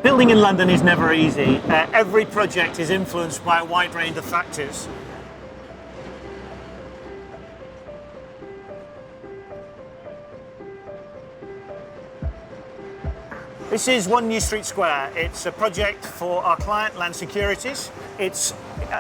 Building in London is never easy. Every project is influenced by a wide range of factors. This is One New Street Square. It's a project for our client, Land Securities. It's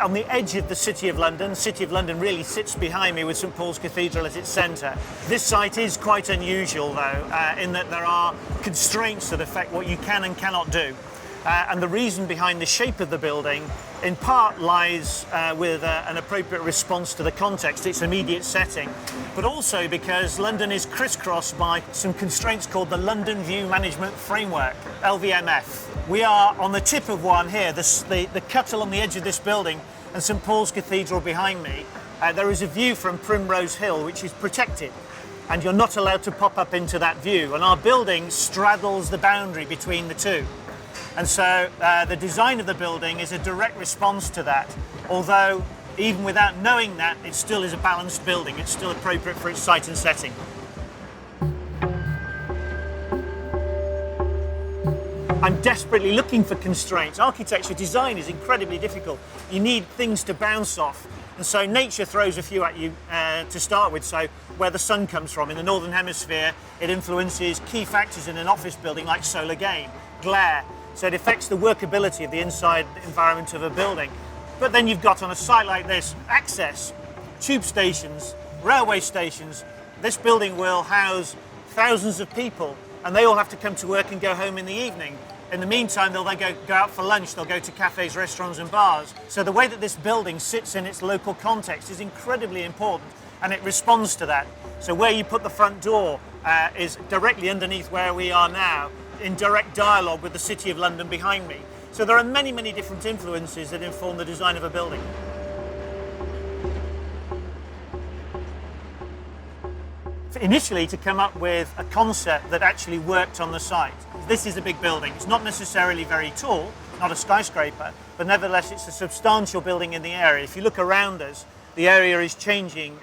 on the edge of the City of London. The City of London really sits behind me with St Paul's Cathedral as its centre. This site is quite unusual though, in that there are constraints that affect what you can and cannot do. And the reason behind the shape of the building in part lies with an appropriate response to the context, its immediate setting, but also because London is crisscrossed by some constraints called the London View Management Framework, LVMF. We are on the tip of one here, the cut along the edge of this building and St Paul's Cathedral behind me. There is a view from Primrose Hill which is protected, and you're not allowed to pop up into that view, and our building straddles the boundary between the two. And so the design of the building is a direct response to that, although even without knowing that, it still is a balanced building. It's still appropriate for its site and setting. I'm desperately looking for constraints. Architecture design is incredibly difficult. You need things to bounce off. And so nature throws a few at you to start with. So where the sun comes from in the Northern Hemisphere, it influences key factors in an office building like solar gain, glare. So it affects the workability of the inside environment of a building. But then you've got on a site like this, access, tube stations, railway stations. This building will house thousands of people and they all have to come to work and go home in the evening. In the meantime, they'll then go out for lunch, they'll go to cafes, restaurants and bars. So the way that this building sits in its local context is incredibly important and it responds to that. So where you put the front door is directly underneath where we are now, in direct dialogue with the City of London behind me. So there are many, many different influences that inform the design of a building. Initially, to come up with a concept that actually worked on the site. This is a big building. It's not necessarily very tall, not a skyscraper, but nevertheless it's a substantial building in the area. If you look around us, the area is changing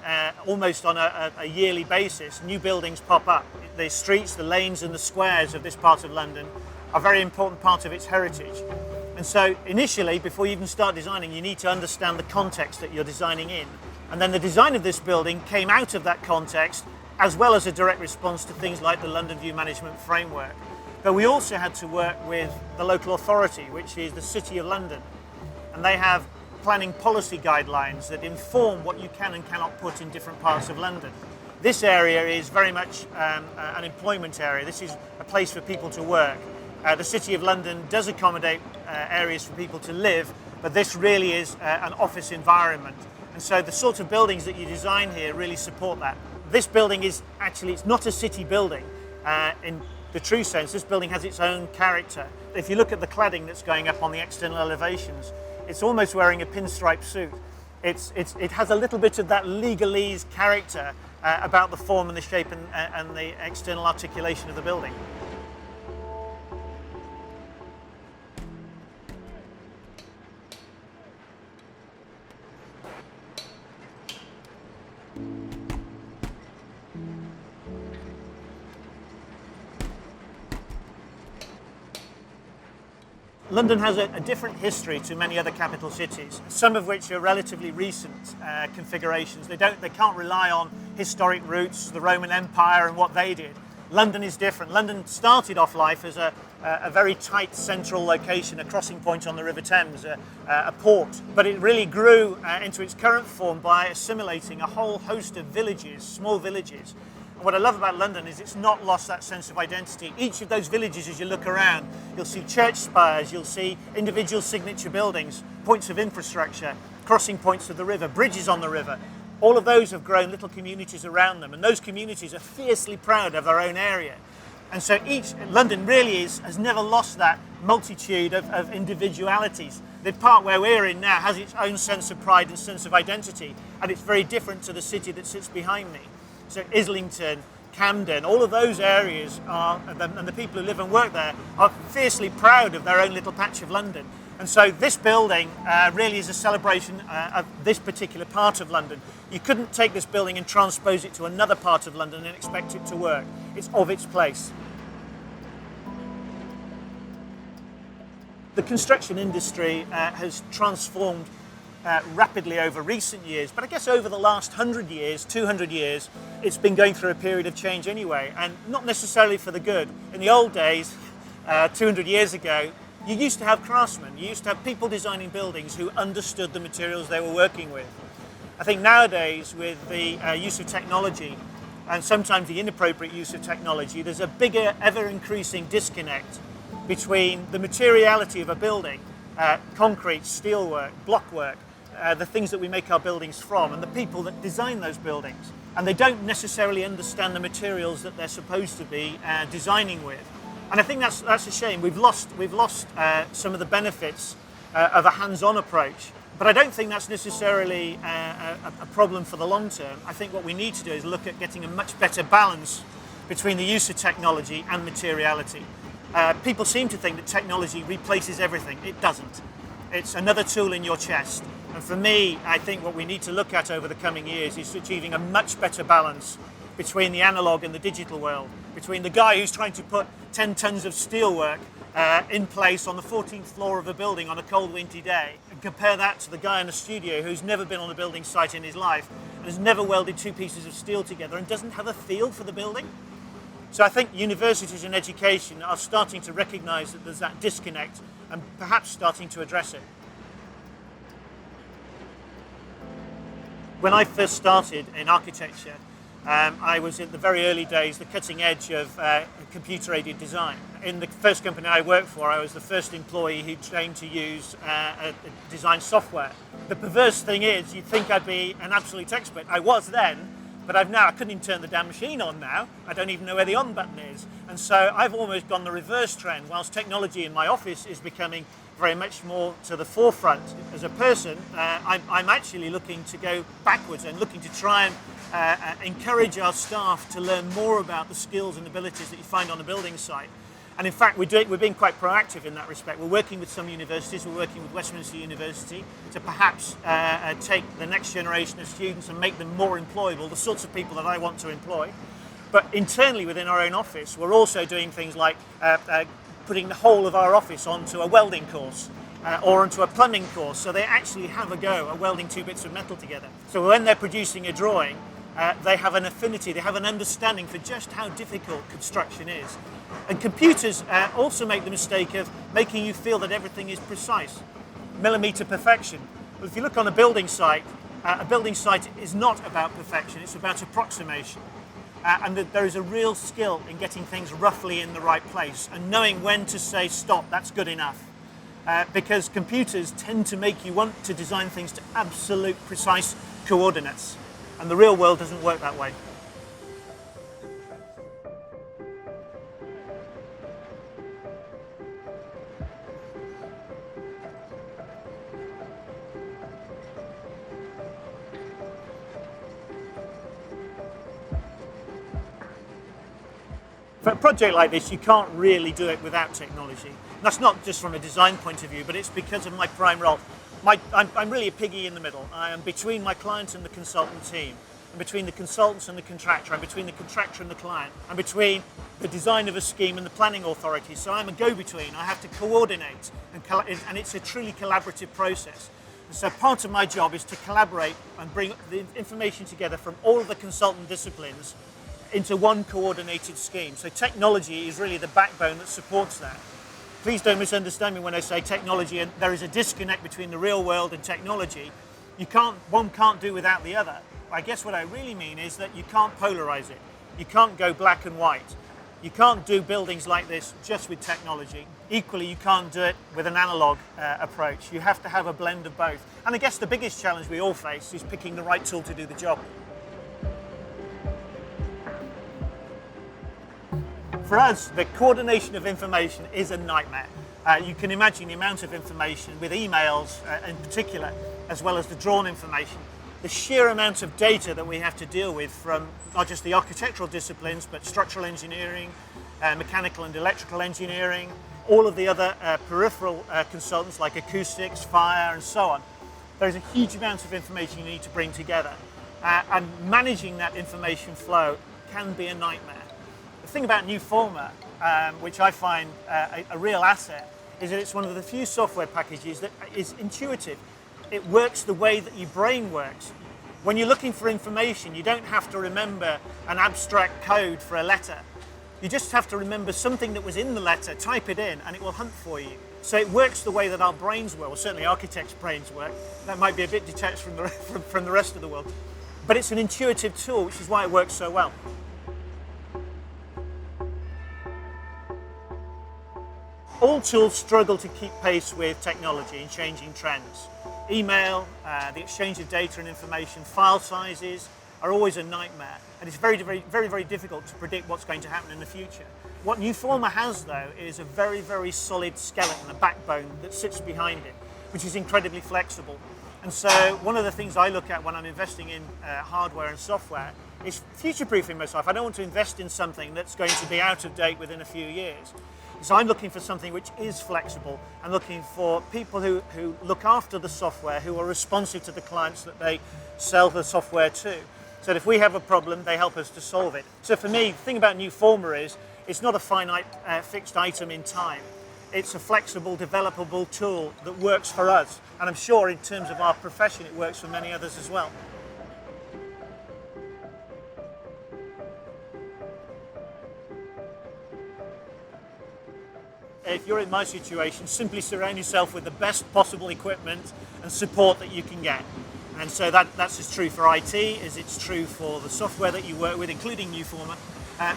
almost on a yearly basis. New buildings pop up. The streets, the lanes and the squares of this part of London are a very important part of its heritage. And so initially, before you even start designing, you need to understand the context that you're designing in. And then the design of this building came out of that context, as well as a direct response to things like the London View Management Framework. But we also had to work with the local authority, which is the City of London. And they have planning policy guidelines that inform what you can and cannot put in different parts of London. This area is very much an employment area. This is a place for people to work. The City of London does accommodate areas for people to live, but this really is an office environment. And so the sort of buildings that you design here really support that. This building is actually, it's not a city building in the true sense. This building has its own character. If you look at the cladding that's going up on the external elevations, it's almost wearing a pinstripe suit. It has a little bit of that legalese character about the form and the shape and the external articulation of the building. London has a different history to many other capital cities, some of which are relatively recent configurations. They can't rely on historic roots, the Roman Empire and what they did. London is different. London started off life as a very tight central location, a crossing point on the River Thames, a port. But it really grew into its current form by assimilating a whole host of villages, small villages. And what I love about London is it's not lost that sense of identity. Each of those villages, as you look around, you'll see church spires, you'll see individual signature buildings, points of infrastructure, crossing points of the river, bridges on the river. All of those have grown little communities around them, and those communities are fiercely proud of their own area. And so London really has never lost that multitude of individualities. The part where we're in now has its own sense of pride and sense of identity, and it's very different to the city that sits behind me. So Islington, Camden, all of those areas and the people who live and work there are fiercely proud of their own little patch of London. And so this building really is a celebration of this particular part of London. You couldn't take this building and transpose it to another part of London and expect it to work. It's of its place. The construction industry has transformed rapidly over recent years, but I guess over the last 100 years, 200 years, it's been going through a period of change anyway, and not necessarily for the good. In the old days, 200 years ago, you used to have craftsmen, you used to have people designing buildings who understood the materials they were working with. I think nowadays, with the use of technology, and sometimes the inappropriate use of technology, there's a bigger, ever-increasing disconnect between the materiality of a building, concrete, steelwork, blockwork, the things that we make our buildings from, and the people that design those buildings. And they don't necessarily understand the materials that they're supposed to be designing with. And I think that's a shame. We've lost some of the benefits of a hands-on approach. But I don't think that's necessarily a problem for the long term. I think what we need to do is look at getting a much better balance between the use of technology and materiality. People seem to think that technology replaces everything. It doesn't. It's another tool in your chest. And for me, I think what we need to look at over the coming years is achieving a much better balance between the analog and the digital world, between the guy who's trying to put 10 tons of steelwork in place on the 14th floor of a building on a cold windy day, and compare that to the guy in the studio who's never been on a building site in his life and has never welded two pieces of steel together and doesn't have a feel for the building. So I think universities and education are starting to recognise that there's that disconnect and perhaps starting to address it. When I first started in architecture, I was in the very early days, the cutting edge of computer-aided design. In the first company I worked for, I was the first employee who trained to use design software. The perverse thing is, you'd think I'd be an absolute expert. I was then, but I couldn't even turn the damn machine on now. I don't even know where the on button is. And so I've almost gone the reverse trend. Whilst technology in my office is becoming very much more to the forefront, as a person, I'm actually looking to go backwards and looking to try and encourage our staff to learn more about the skills and abilities that you find on a building site. And in fact, we're being quite proactive in that respect. We're working with some universities. We're working with Westminster University to perhaps take the next generation of students and make them more employable, the sorts of people that I want to employ. But internally within our own office, we're also doing things like putting the whole of our office onto a welding course or onto a plumbing course, so they actually have a go at welding two bits of metal together. So when they're producing a drawing, they have an affinity, they have an understanding for just how difficult construction is. And computers also make the mistake of making you feel that everything is precise, millimetre perfection. Well, if you look on a building site is not about perfection, it's about approximation. And there is a real skill in getting things roughly in the right place and knowing when to say stop, that's good enough. Because computers tend to make you want to design things to absolute precise coordinates. And the real world doesn't work that way. For a project like this, you can't really do it without technology. And that's not just from a design point of view, but it's because of my prime role. I'm really a piggy in the middle. I am between my client and the consultant team. I'm between the consultants and the contractor. I'm between the contractor and the client. I'm between the design of a scheme and the planning authority. So I'm a go-between. I have to coordinate, and it's a truly collaborative process. And so part of my job is to collaborate and bring the information together from all of the consultant disciplines into one coordinated scheme. So technology is really the backbone that supports that. Please don't misunderstand me when I say technology and there is a disconnect between the real world and technology. One can't do without the other. I guess what I really mean is that you can't polarize it. You can't go black and white. You can't do buildings like this just with technology. Equally, you can't do it with an analog approach. You have to have a blend of both. And I guess the biggest challenge we all face is picking the right tool to do the job. For us, the coordination of information is a nightmare. You can imagine the amount of information with emails in particular, as well as the drawn information. The sheer amount of data that we have to deal with from not just the architectural disciplines, but structural engineering, mechanical and electrical engineering, all of the other peripheral consultants like acoustics, fire, and so on. There's a huge amount of information you need to bring together. And managing that information flow can be a nightmare. The thing about New Forma, which I find a real asset, is that it's one of the few software packages that is intuitive. It works the way that your brain works. When you're looking for information, you don't have to remember an abstract code for a letter. You just have to remember something that was in the letter, type it in, and it will hunt for you. So it works the way that our brains work, or certainly architects' brains work. That might be a bit detached from the rest of the world. But it's an intuitive tool, which is why it works so well. All tools struggle to keep pace with technology and changing trends. Email, the exchange of data and information, file sizes are always a nightmare. And it's very difficult to predict what's going to happen in the future. What Newformer has, though, is a very solid skeleton, a backbone that sits behind it, which is incredibly flexible. And so one of the things I look at when I'm investing in hardware and software is future-proofing myself. I don't want to invest in something that's going to be out of date within a few years. So I'm looking for something which is flexible. I'm looking for people who look after the software, who are responsive to the clients that they sell the software to. So that if we have a problem, they help us to solve it. So for me, the thing about Newformer is it's not a finite fixed item in time. It's a flexible, developable tool that works for us. And I'm sure in terms of our profession, it works for many others as well. If you're in my situation, simply surround yourself with the best possible equipment and support that you can get. And so that's as true for IT as it's true for the software that you work with, including Newformer,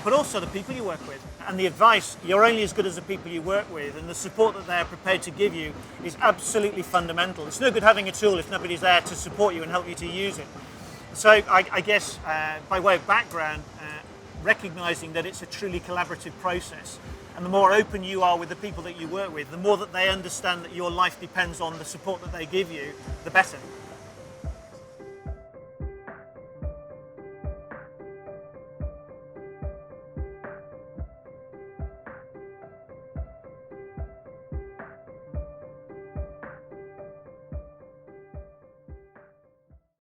but also the people you work with. And the advice, you're only as good as the people you work with, and the support that they're prepared to give you is absolutely fundamental. It's no good having a tool if nobody's there to support you and help you to use it. So I guess by way of background, recognizing that it's a truly collaborative process. And the more open you are with the people that you work with, the more that they understand that your life depends on the support that they give you, the better.